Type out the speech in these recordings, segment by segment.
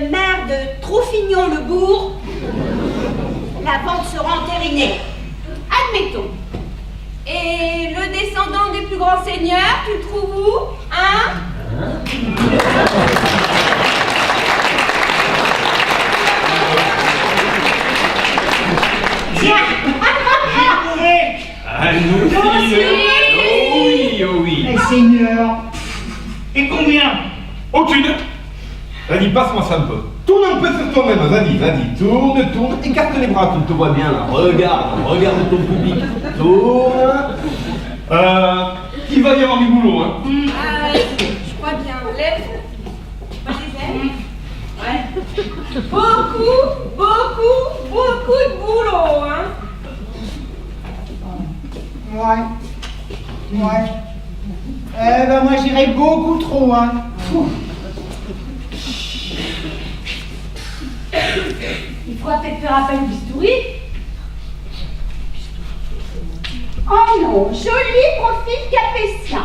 le maire de Troufignon-le-Bourg, la vente sera entérinée. Admettons. Et le descendant des plus grands seigneurs, tu le trouves où? Hein? J'ai trouvé. Ah, nous aussi, oh oui, oh oui. Eh, Seigneur. Et combien? Aucune. Vas-y, passe-moi ça un peu. Tourne un peu sur toi-même, vas-y, tourne, écarte les bras, tu te vois bien là. Regarde ton public. Tourne. Il va y avoir du boulot, hein. Je crois bien. Lève. Pas les ailes. Ouais. Beaucoup de boulot, hein. Ouais. Eh ben moi j'irais beaucoup trop, hein. Fou. Il faudra peut-être faire appel au bistouri. Oh non, joli profil capétien.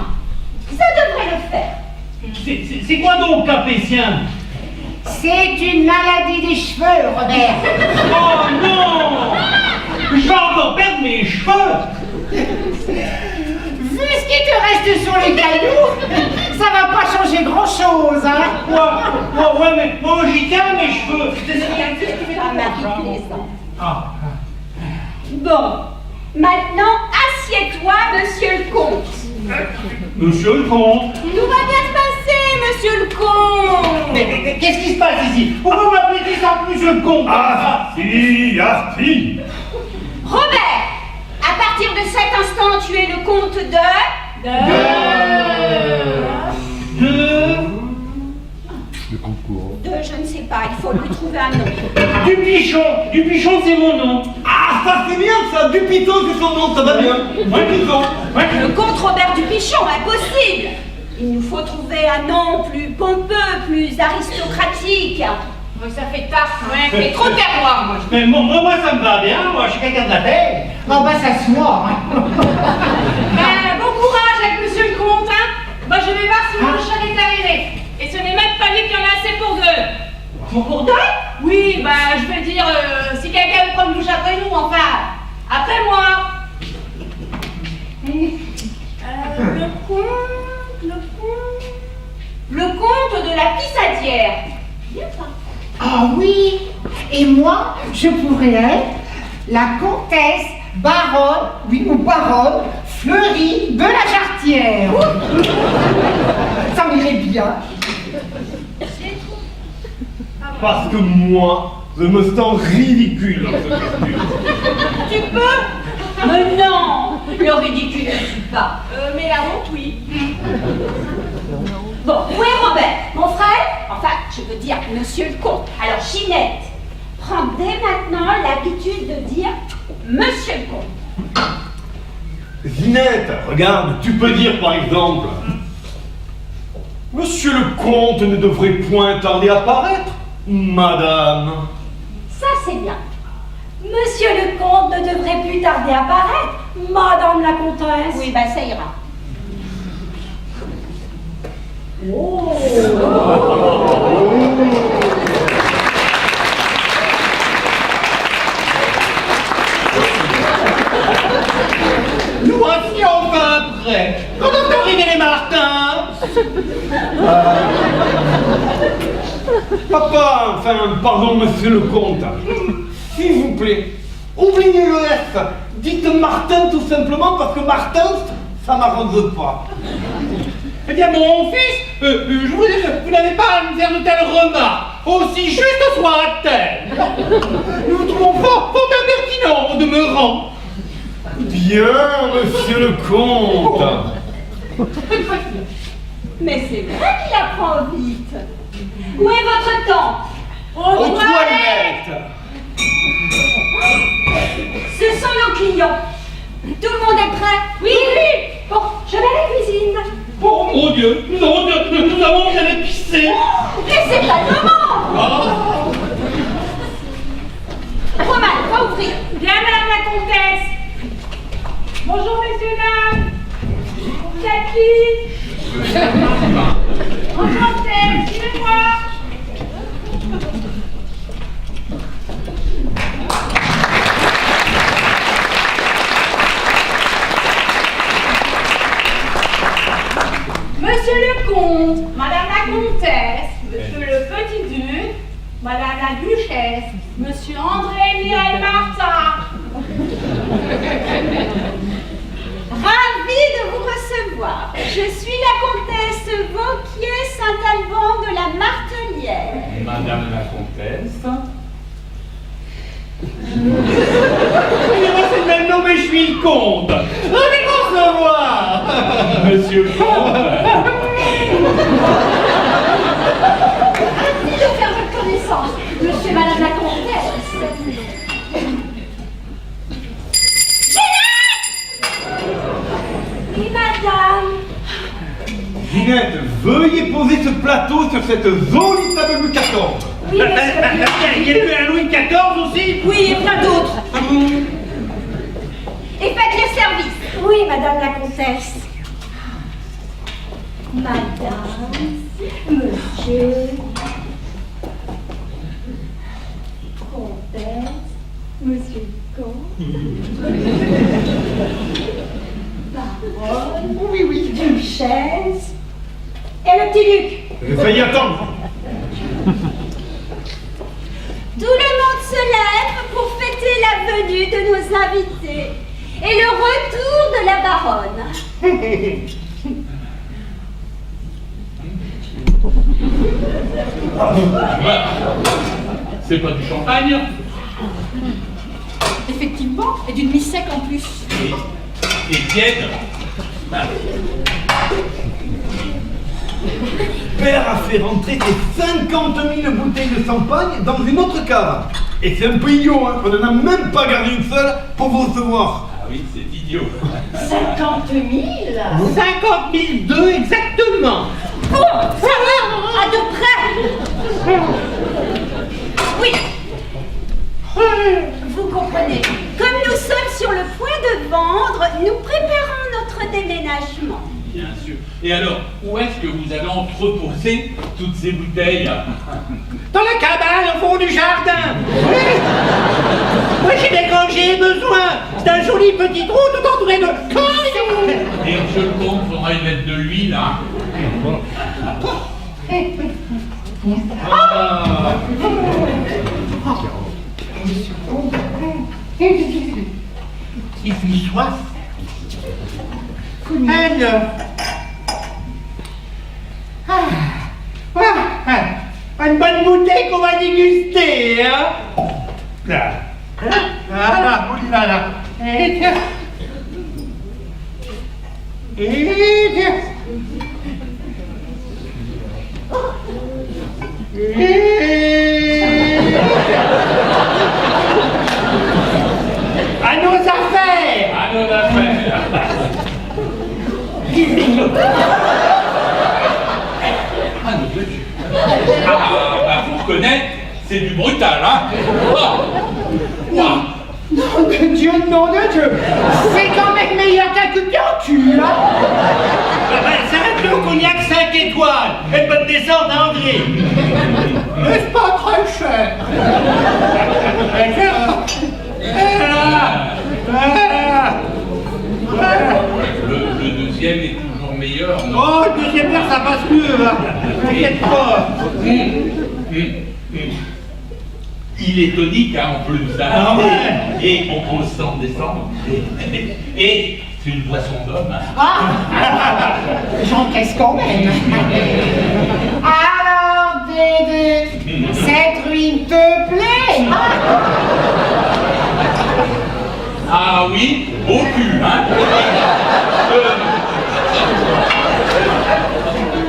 Ça devrait le faire. C'est quoi donc capétien? C'est une maladie des cheveux, Robert. Oh non! Je vais encore perdre mes cheveux! Vu ce qui te reste sur les cailloux, ça va pas changer grand-chose, hein. Ouais, mais moi j'y tiens mes cheveux! Ah, Marie plaisante. Ah. Bon, maintenant, assieds-toi, monsieur le comte. Monsieur le comte! Tout va bien se passer, monsieur le comte. Mais qu'est-ce qui se passe ici? Pourquoi vous m'appelez ça monsieur le comte? Ah si. Robert, à partir de cet instant, tu es le comte de... Le concours. De, je ne sais pas, il faut lui trouver un nom. Du Pichon c'est mon nom! Ah, ça c'est bien ça. Dupiton, c'est son nom, ça va bien. Dupiton. Le comte Robert Dupichon, impossible. Il nous faut trouver un nom plus pompeux, plus aristocratique. Oui, ça fait taf, ouais, mais trop terroir, moi. Mais moi ça me va bien, moi je suis quelqu'un de la terre! On va s'asseoir, hein. Bon courage avec monsieur le comte, hein. Moi je vais voir si mon chat est arrivé. Et ce n'est même pas dit qu'il y en a assez pour deux. Pour deux? Oui, je veux dire, si quelqu'un veut prendre douche après nous, enfin, après moi. Le comte de la Pissadière. Bien ça. Ah oui. Et moi, je pourrais être la comtesse, baronne, ou baronne, Fleury de la Jarretière. Ça m'irait bien. Parce que moi, je me sens ridicule dans ce costume. Tu peux? Mais non, le ridicule ne suit pas. Mais la honte, oui. Bon, où est Robert? Mon frère? Enfin, je veux dire, monsieur le comte. Alors, Ginette, prends dès maintenant l'habitude de dire monsieur le comte. Ginette, regarde, tu peux dire par exemple Monsieur le comte ne devrait point tarder à paraître, madame. Ça, c'est bien. Monsieur le comte ne devrait plus tarder à paraître, madame la comtesse. Oui, ça ira. Oh. Nous voici enfin prêts! Quand est arrivé les Martins? Papa, enfin, pardon, monsieur le comte. S'il vous plaît, oubliez le S. Dites Martin tout simplement parce que Martin, ça m'arrange pas. Eh bien, mon fils, je vous dis, vous n'avez pas à me faire de telles remarques, aussi juste soit-elle. Nous trouvons fort impertinent au demeurant. Bien, monsieur le comte. Mais c'est vrai qu'il apprend vite. Où est votre tante? Aux toilettes. Ce sont nos clients. Tout le monde est prêt? Oui. Bon, je vais à la cuisine. Oh mon Dieu, nous avons bien épicé. Mais c'est pas le moment. Roman, va ouvrir. Bien, madame la comtesse. Bonjour, messieurs, dames. Vous êtes qui? Enchantée, suivez-moi. comtesse. Monsieur André Miel Martin. Ravie de vous recevoir. Je suis la comtesse Vauquier Saint-Alban de la Martelière. Madame la comtesse. Moi, c'est le même nom, mais je suis le comte. Allez recevoir. Monsieur le comte. Ravi de faire votre connaissance, monsieur et madame la comtesse. Et madame. Ginette, veuillez poser ce plateau sur cette jolie table Louis XIV. Oui, monsieur. Il y a eu un Louis XIV aussi. Oui, et plein d'autres. Et faites le service. Oui, madame la comtesse. Madame, monsieur, comtesse, monsieur le comte, baronne, oui, duchesse, et le petit duc. Veuillez attendre. Tout le monde se lève pour fêter la venue de nos invités et le retour de la baronne. C'est pas du champagne. Effectivement, et d'une mise sec en plus. Et tiède. Père a fait rentrer ces 50 000 bouteilles de champagne dans une autre cave. Et c'est un peu idiot, hein, on n'en a même pas gardé une seule pour vous recevoir. Ah oui, c'est idiot. 50 000 50 002 exactement. Oh, ça va, à de près. Oui. Vous comprenez, comme nous sommes sur le point de vendre, nous préparons notre déménagement. Bien sûr. Et alors, où est-ce que vous avez entreposé toutes ces bouteilles? Dans la cabane, au fond du jardin. Moi, j'ai des quand j'ai besoin. C'est un joli petit trou tout entouré de cailloux. Et monsieur le comte, faudra une lettre de l'huile, hein. Ah. Il finit soif. Alors. Une bonne bouteille qu'on va déguster, hein? Là. Ah, oh là là. Et tiens. Et tiens. À nos affaires! À nos affaires! Ah, nos deux. Ah, bah, vous reconnaître, c'est du brutal, hein? Oh. Wow. Nom de Dieu, c'est quand même meilleur qu'un coup de pied en cul, hein? Ça va être le cognac 5 étoiles et de bonne descente à André. C'est pas très cher. Le deuxième est toujours meilleur, non? Oh, le deuxième verre, ça passe mieux, hein. T'inquiète pas. Il est tonique, hein, en plus. Hein. Ah ouais. Et on sent descendre. Et c'est une boisson d'homme. Hein. Ah, j'encaisse quand même. Alors, bébé, cette ruine te plaît? Ah oui, au cul, hein.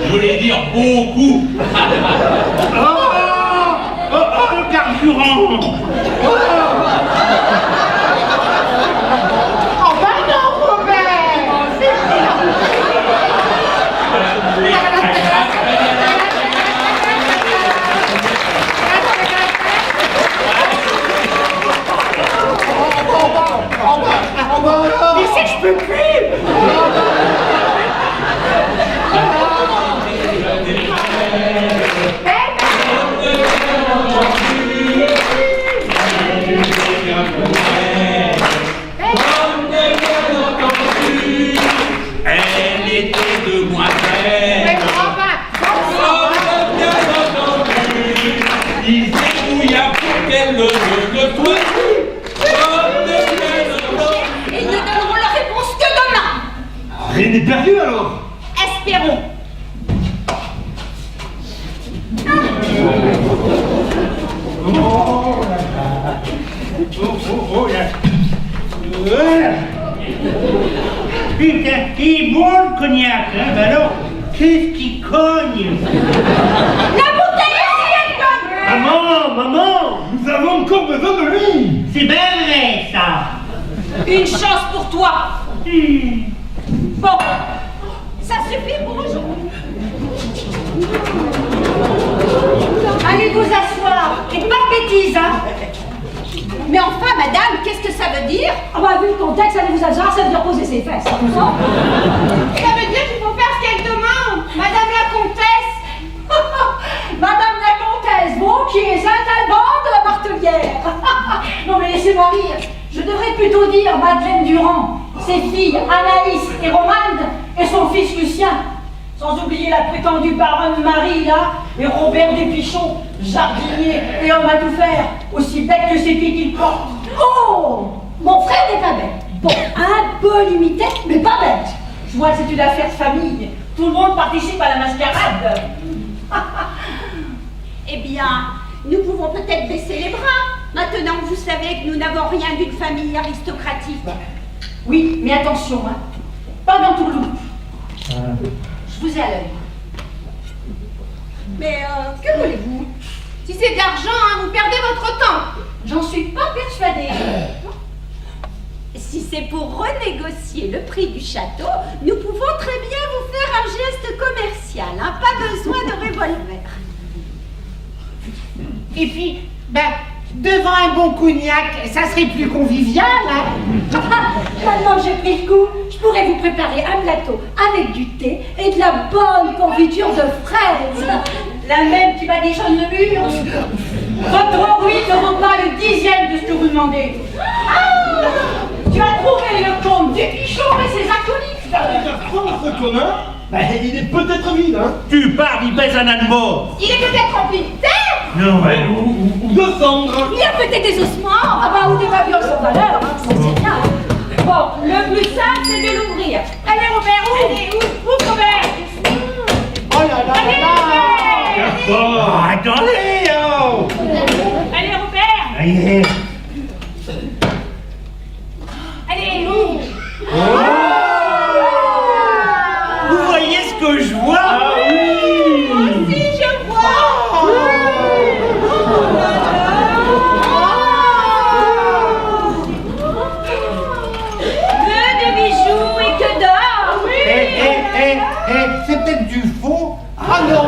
Je voulais dire beaucoup. Oh, le carburant! Oh, ben non, Robert! Mais c'est que je peux plus! Putain, il est bon le cognac, hein? Bah alors, qu'est-ce qui cogne? La bouteille aussi, elle cogne. Maman, nous avons encore besoin de lui. C'est bien vrai, ça. Une chance pour toi. Bon, ça suffit pour aujourd'hui. Allez vous asseoir, et pas de bêtises, hein. Mais enfin, madame, qu'est-ce que ça veut dire? Ah bah vu le contexte, allez vous asseoir, ça veut dire poser ses fesses. Ça veut dire qu'il faut faire ce qu'elle demande, madame la comtesse. Madame la comtesse, vous qui est Saint-Alban de la Martelière. Non mais laissez-moi rire. Je devrais plutôt dire Madeleine Durand, ses filles Anaïs et Romane et son fils Lucien. Sans oublier la prétendue baronne Marie, là, et Robert Despichons, jardinier et homme à tout faire, aussi bête que ses pieds qu'il porte. Oh! Mon frère n'est pas bête. Bon, un peu limité, mais pas bête. Je vois que c'est une affaire de famille. Tout le monde participe à la mascarade. Eh bien, nous pouvons peut-être baisser les bras, maintenant que vous savez que nous n'avons rien d'une famille aristocratique. Oui, mais attention, hein. Pas dans tout le loup. Je vous ai à l'œil. Mais que voulez-vous? Si c'est de l'argent, hein, vous perdez votre temps. J'en suis pas persuadée. Si c'est pour renégocier le prix du château, nous pouvons très bien vous faire un geste commercial, hein, pas besoin de revolver. Et puis, devant un bon cognac, ça serait plus convivial, hein. Maintenant que j'ai pris le coup, je pourrais vous préparer un plateau avec du thé et de la bonne confiture de fraises. La même qui m'a déjà le mur. Votre oui ne vaut pas le 10e de ce que vous demandez. Ah, tu as trouvé le comte Despichons et ses acolytes. Ce connard, il est peut-être vide, hein. Tu parles, il pèse un âne mort. Il est peut-être rempli de terre. Non, Ou de cendre. Il y a peut-être des ossements. Ah bah, ou des babioles sans valeur, hein, ça c'est bien. Bon, le plus simple, c'est de l'ouvrir. Allez, Robert, ouvre. Allez, ouvre, Robert. Oh là là là là. Attendez, oh. Allez, Robert. Allez. Allez, ouvre. Vous voyez ce que je vois? Moi aussi, je vois. Que de bijoux et que d'or. C'est peut-être du faux. Ah non.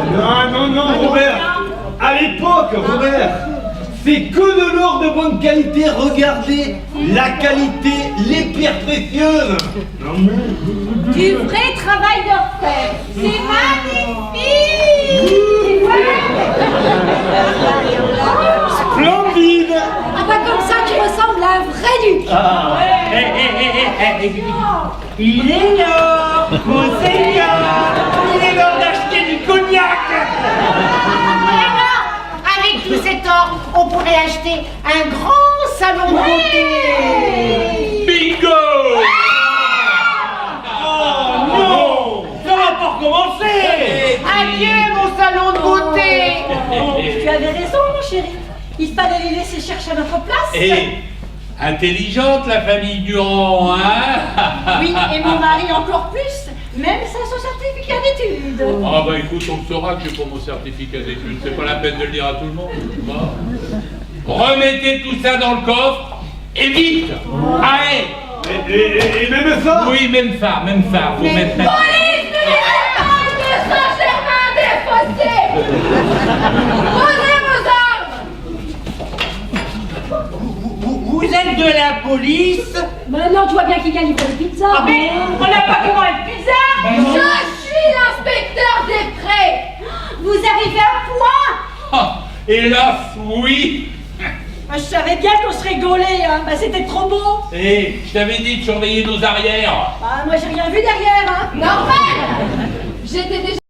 Non, Robert. À l'époque, Robert, c'est que de l'or de bonne qualité. Regardez la qualité, les pierres précieuses. Du vrai travail d'orfèvre. C'est magnifique. Splendide. Ah bah comme ça tu ressembles à un vrai duc. Il est l'heure, monseigneur. Il est l'heure d'acheter du cognac. Avec tout cet or, on pourrait acheter un grand salon de beauté. Bingo. Oh non, ça va pas recommencer. Adieu mon salon de beauté. Tu avais raison mon chéri. Il fallait les laisser chercher à notre place. Intelligente la famille Durand, hein? Oui, et mon mari encore plus, même sans son certificat d'études. Ah bah écoute, on le saura que j'ai pas mon certificat d'études, c'est pas la peine de le dire à tout le monde. Bah. Remettez tout ça dans le coffre, et vite. Allez. Et même ça. Oui, même ça, faut mettre ça. Police municipale de Saint-Germain-des-Fossés. Posez vos armes. Vous êtes de la police? Maintenant tu vois bien qu'il gagne pour les pizzas. Ah mais on n'a pas comment être bizarre. Je suis l'inspecteur des prêts. Vous arrivez à point. Ah, hélas, oui. Je savais bien qu'on serait gaulés, hein. Bah c'était trop beau. Je t'avais dit de surveiller nos arrières. Bah moi j'ai rien vu derrière, hein. Normal. J'étais déjà